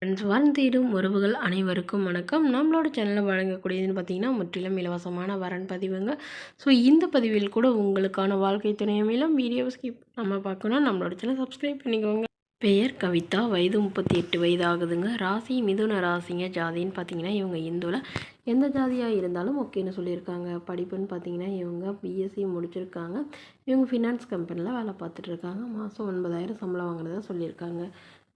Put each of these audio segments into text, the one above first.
Friends வாழ்ந்திடும் உறவுகள் அனைவருக்கும் வணக்கம். நம்மளோட சேனலில் வழங்கக்கூடியதுன்னு பார்த்தீங்கன்னா முற்றிலும் இலவசமான வரன் பதிவுங்க. ஸோ இந்த பதிவில் கூட உங்களுக்கான வாழ்க்கை துணை அமையலாம். வீடியோ ஸ்கிப் நம்ம பார்க்கணும், நம்மளோட சேனல் சப்ஸ்கிரைப் பண்ணிக்கோங்க. பெயர் கவிதா, வயது 38 வயது ஆகுதுங்க. ராசி மிதுன ராசிங்க. ஜாதின்னு பார்த்தீங்கன்னா இவங்க இந்துவில் எந்த ஜாதியாக இருந்தாலும் ஓகேன்னு சொல்லியிருக்காங்க. படிப்புன்னு பார்த்தீங்கன்னா இவங்க பிஎஸ்சி முடிச்சிருக்காங்க. இவங்க ஃபினான்ஸ் கம்பெனியில் வேலை பார்த்துட்ருக்காங்க. மாதம் 9,000 சம்பளம் வாங்குறதா சொல்லியிருக்காங்க.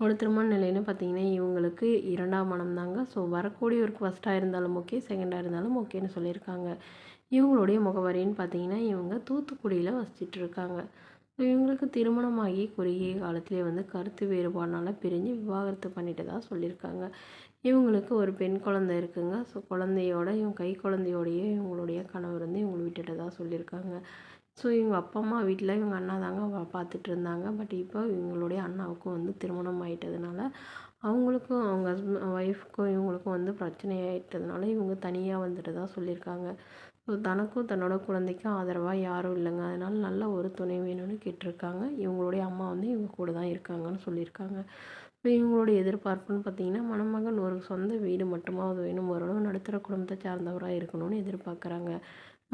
ஒரு திருமண நிலைன்னு பார்த்தீங்கன்னா இவங்களுக்கு 2ஆம் மனம் தாங்க. ஸோ வரக்கூடியவருக்கு ஃபஸ்ட்டாக இருந்தாலும் ஓகே, செகண்டாக இருந்தாலும் ஓகேன்னு சொல்லியிருக்காங்க. இவங்களுடைய முகவரின்னு பார்த்தீங்கன்னா இவங்க தூத்துக்குடியில் வசிச்சிட்ருக்காங்க. இவங்களுக்கு திருமணமாகி குறுகிய காலத்திலே கருத்து வேறுபாடுனால பிரிஞ்சு விவாகரத்து பண்ணிட்டு தான் சொல்லியிருக்காங்க. இவங்களுக்கு ஒரு பெண் குழந்தை இருக்குங்க. ஸோ குழந்தையோட இவங்க கை குழந்தையோடையே இவங்களுடைய கணவர் இவங்களை விட்டுட்டு தான் சொல்லியிருக்காங்க. ஸோ இவங்க அப்பா அம்மா வீட்டில் இவங்க அண்ணா தாங்க பார்த்துட்டு இருந்தாங்க. பட் இப்போ இவங்களுடைய அண்ணாவுக்கும் திருமணம் ஆகிட்டதுனால அவங்களுக்கும் அவங்க ஒய்ஃப்க்கும் இவங்களுக்கும் பிரச்சனை ஆகிட்டதுனால இவங்க தனியாக வந்துட்டு தான் சொல்லியிருக்காங்க. ஸோ தனக்கும் தன்னோட குழந்தைக்கும் ஆதரவாக யாரும் இல்லைங்க. அதனால் நல்ல ஒரு துணை வேணும்னு கேட்டிருக்காங்க. இவங்களுடைய அம்மா இவங்க கூட தான் இருக்காங்கன்னு சொல்லியிருக்காங்க. இப்போ இவங்களுடைய எதிர்பார்ப்புன்னு பார்த்தீங்கன்னா மணமகன் ஒரு சொந்த வீடு மட்டுமாவது வேணும், ஓரளவு நடுத்தர குடும்பத்தை சார்ந்தவராக இருக்கணும்னு எதிர்பார்க்குறாங்க.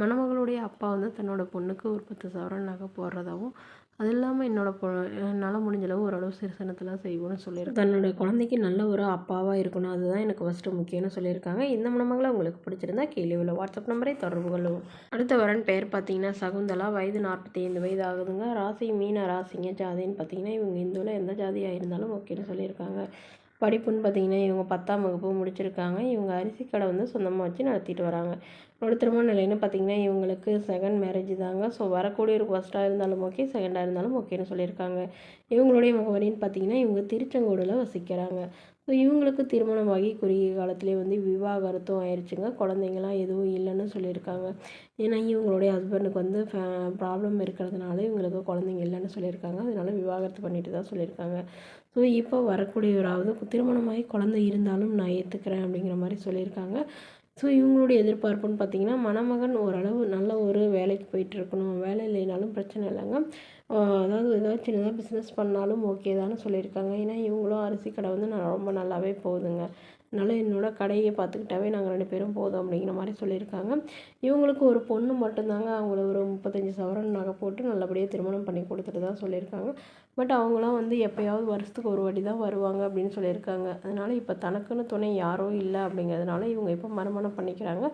மணமகளுடைய அப்பா தன்னோட பொண்ணுக்கு ஒரு 10 சவரன் நகை போடுறதாவும், அது இல்லாமல் என்னால் முடிஞ்சளவு ஓரளவு சிறுசனத்தெல்லாம் செய்வோன்னு சொல்லியிருக்காங்க. தன்னோட குழந்தைக்கு நல்ல ஒரு அப்பாவாக இருக்கணும், அதுதான் எனக்கு ஃபஸ்ட்டு முக்கியம்னு சொல்லியிருக்காங்க. இந்த மணமகளை உங்களுக்கு பிடிச்சிருந்தா கீழே உள்ள வாட்ஸ்அப் நம்பரை தொடர்பு கொள்ளவும். அடுத்த வரன் பெயர் பார்த்தீங்கன்னா சகுந்தலா, வயது 45 வயது ஆகுதுங்க. ராசி மீன ராசிங்க. ஜாதின்னு பார்த்தீங்கன்னா இவங்க இந்துவில் எந்த ஜாதியாக இருந்தாலும் ஓகேன்னு சொல்லியிருக்காங்க. படிப்புன்னு பார்த்தீங்கன்னா இவங்க 10ஆம் வகுப்பு முடிச்சிருக்காங்க. இவங்க அரிசி கடை சொந்தமாக வச்சு நடத்திட்டு வராங்க. ஒரு திருமண நிலைன்னு பார்த்தீங்கன்னா இவங்களுக்கு செகண்ட் மேரேஜ் தாங்க. ஸோ வரக்கூடிய ஒரு ஃபஸ்ட்டாக இருந்தாலும் ஓகே, செகண்டாக இருந்தாலும் ஓகேன்னு சொல்லியிருக்காங்க. இவங்களுடைய முகவரின்னு பார்த்தீங்கன்னா இவங்க திருச்செங்கோடில் வசிக்கிறாங்க. ஸோ இவங்களுக்கு திருமணமாகி குறுகிய காலத்திலே விவாகரத்தும் ஆயிடுச்சுங்க. குழந்தைங்களாம் எதுவும் இல்லைன்னு சொல்லியிருக்காங்க. ஏன்னா இவங்களுடைய ஹஸ்பண்டுக்கு ப்ராப்ளம் இருக்கிறதுனால இவங்களுக்கு குழந்தைங்க இல்லைன்னு சொல்லியிருக்காங்க. அதனால விவாகரத்து பண்ணிட்டு தான் சொல்லியிருக்காங்க. ஸோ இப்போ வரக்கூடியவராவது திருமணமாகி குழந்தை இருந்தாலும் நான் ஏற்றுக்கிறேன் அப்படிங்கிற மாதிரி சொல்லியிருக்காங்க. ஸோ இவங்களுடைய எதிர்பார்ப்புன்னு பார்த்தீங்கன்னா மணமகன் ஓரளவு நல்ல ஒரு வேலைக்கு போயிட்டுருக்கணும், வேலை இல்லைனாலும் பிரச்சனை இல்லைங்க. அதாவது ஏதாவது சின்னதாக பிஸ்னஸ் பண்ணாலும் ஓகே தான்னு சொல்லியிருக்காங்க. ஏன்னா இவங்களும் அரிசி கடை நான் ரொம்ப நல்லாவே போகுதுங்க, அதனால் என்னோடய கடையை பார்த்துக்கிட்டாவே நாங்கள் 2 பேரும் போதும் அப்படிங்கிற மாதிரி சொல்லியிருக்காங்க. இவங்களுக்கு ஒரு பொண்ணு மட்டும்தாங்க. அவங்கள ஒரு 35 சவரன் நகை போட்டு நல்லபடியாக திருமணம் பண்ணி கொடுத்துட்டு தான் சொல்லியிருக்காங்க. பட் அவங்களாம் எப்போயாவது வருஷத்துக்கு ஒரு வாட்டி தான் வருவாங்க அப்படின்னு சொல்லியிருக்காங்க. அதனால் இப்போ தனக்குன்னு துணை யாரும் இல்லை அப்படிங்கிறதுனால இவங்க இப்போ மறுமணம் பண்ணிக்கிறாங்க.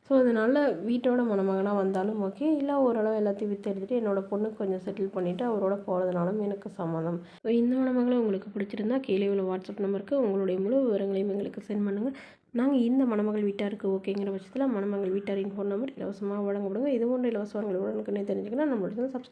ஸோ அதனால் வீட்டோட மணமகனாக வந்தாலும் ஓகே, இல்லை ஓரளவு எல்லாத்தையும் விற்று எடுத்துகிட்டு என்னோடய பொண்ணுக்கு கொஞ்சம் செட்டில் பண்ணிவிட்டு அவரோட போகிறதுனாலும் எனக்கு சம்மதம். ஸோ இந்த மணமகளை உங்களுக்கு பிடிச்சிருந்தா கீழே உள்ள வாட்ஸ்அப் நம்பருக்கு உங்களுடைய முழு விவரங்களையும் எங்களுக்கு சென்ட் பண்ணுங்கள். நாங்கள் இந்த மணமகள் வீட்டாருக்கு ஓகேங்கிற பட்சத்தில் மணமகள் வீட்டாரின் ஃபோன் நம்பர் இலவசமாக வழங்கப்படுங்க. இது போன்ற இலவச வரங்களை உடனுக்குன்னே தெரிஞ்சுக்கணும் நம்மளோட சப்ஸ்கிரைப்